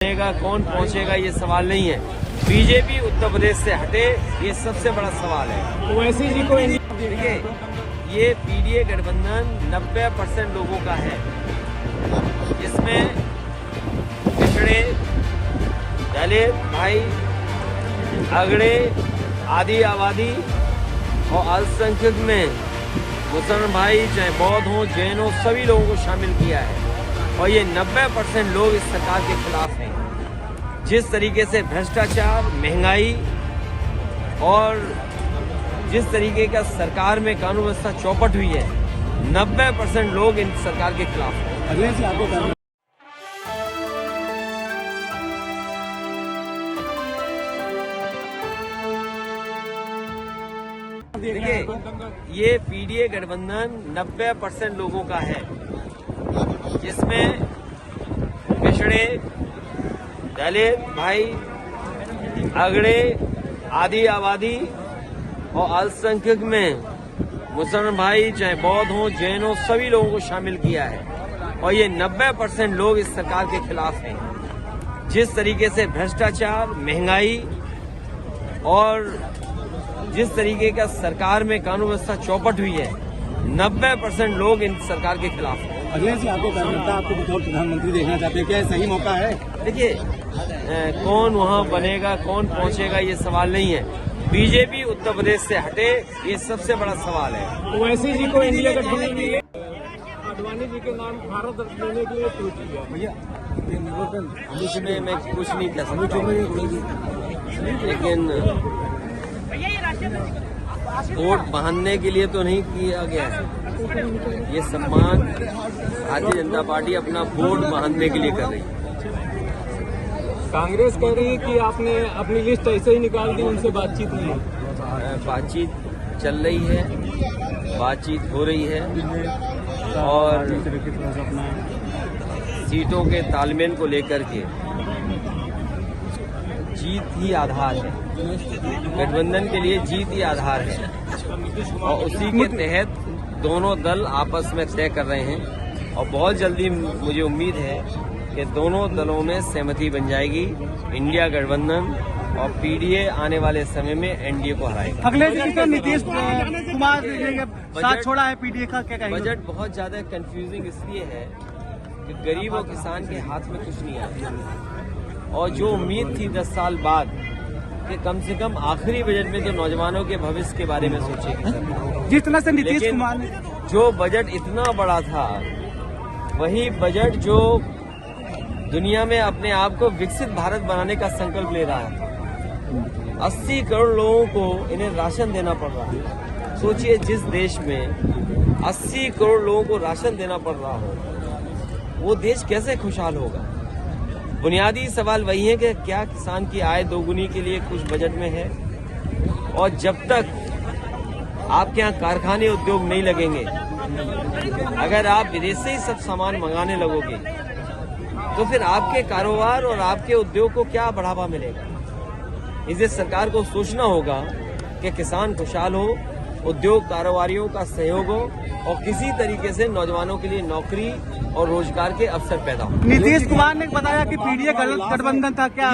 बनेगा, कौन पहुंचेगा, ये सवाल नहीं है। बीजेपी उत्तर प्रदेश से हटे, ये सबसे बड़ा सवाल है। ओवैसी जी को देखिए, ये पीडीए गठबंधन 90% लोगों का है, जिसमें पिछड़े, दलित भाई, अगड़े, आदि आबादी और अल्पसंख्यक में मुसलमान भाई, चाहे बौद्ध हो, जैन हो, सभी लोगों को शामिल किया है। और ये 90% लोग इस सरकार के खिलाफ हैं। जिस तरीके से भ्रष्टाचार, महंगाई और जिस तरीके का सरकार में कानून व्यवस्था चौपट हुई है, 90% लोग इन सरकार के खिलाफ हैं। देखिए, ये पीडीए गठबंधन 90% लोगों का है, जिसमें पिछड़े, दलित भाई, अगड़े, आदि आबादी और अल्पसंख्यक में मुसलमान भाई, चाहे बौद्ध हो, जैन हो, सभी लोगों को शामिल किया है। और ये 90% लोग इस सरकार के खिलाफ हैं। जिस तरीके से भ्रष्टाचार, महंगाई और जिस तरीके का सरकार में कानून व्यवस्था चौपट हुई है, 90% लोग इन सरकार के खिलाफ हैं। अखिलेश जी, आपको कार्यकर्ता आपको बतौर प्रधानमंत्री देखना चाहते हैं, क्या सही मौका है? देखिए, कौन वहां बनेगा, कौन पहुंचेगा, ये सवाल नहीं है। बीजेपी उत्तर प्रदेश से हटे, ये सबसे बड़ा सवाल है। ओवैसी जी को इंडिया गठबंधन में आडवाणी जी के नाम भारत रत्न देने के लिए ट्वीट किया। भैया, इसमें मैं कुछ नहीं कह सकता, लेकिन वोट बांधने के लिए तो नहीं किया गया है। ये सम्मान भारतीय जनता पार्टी अपना वोट बांधने के लिए कर रही है। कांग्रेस कह रही है कि आपने अपनी लिस्ट ऐसे ही निकाल दी, उनसे बातचीत नहीं है। बातचीत चल रही है, बातचीत हो रही है और सीटों के तालमेल को लेकर के जीत ही आधार है। गठबंधन के लिए जीत ही आधार है और उसी के तहत दोनों दल आपस में तय कर रहे हैं। और बहुत जल्दी मुझे उम्मीद है कि दोनों दलों में सहमति बन जाएगी। इंडिया गठबंधन और पीडीए आने वाले समय में एनडीए को हराएगा। अखिलेश जी को नीतीश कुमार साथ छोड़ा है पीडीए का, क्या कहेंगे? बजट बहुत ज्यादा कंफ्यूजिंग इसलिए है कि गरीब और किसान के हाथ में कुछ नहीं आया। और जो उम्मीद थी 10 साल बाद कि कम से कम आखिरी बजट में तो नौजवानों के भविष्य के बारे में सोचेगी, जिस तरह से नीतीश कुमार ने जो बजट इतना बड़ा था, वही बजट जो दुनिया में अपने आप को विकसित भारत बनाने का संकल्प ले रहा है। 80 करोड़ लोगों को इन्हें राशन देना पड़ रहा है। सोचिए, जिस देश में 80 करोड़ लोगों को राशन देना पड़ रहा हो, वो देश कैसे खुशहाल होगा? बुनियादी सवाल वही है कि क्या किसान की आय दोगुनी के लिए कुछ बजट में है? और जब तक आपके यहाँ कारखाने, उद्योग नहीं लगेंगे, अगर आप विदेश से ही सब सामान मंगाने लगोगे, तो फिर आपके कारोबार और आपके उद्योग को क्या बढ़ावा मिलेगा? इसे सरकार को सोचना होगा कि किसान खुशहाल हो, उद्योग कारोबारियों का सहयोग हो और किसी तरीके से नौजवानों के लिए नौकरी और रोजगार के अवसर पैदा हो। नीतीश कुमार ने बताया कि पीडीए गठबंधन था, क्या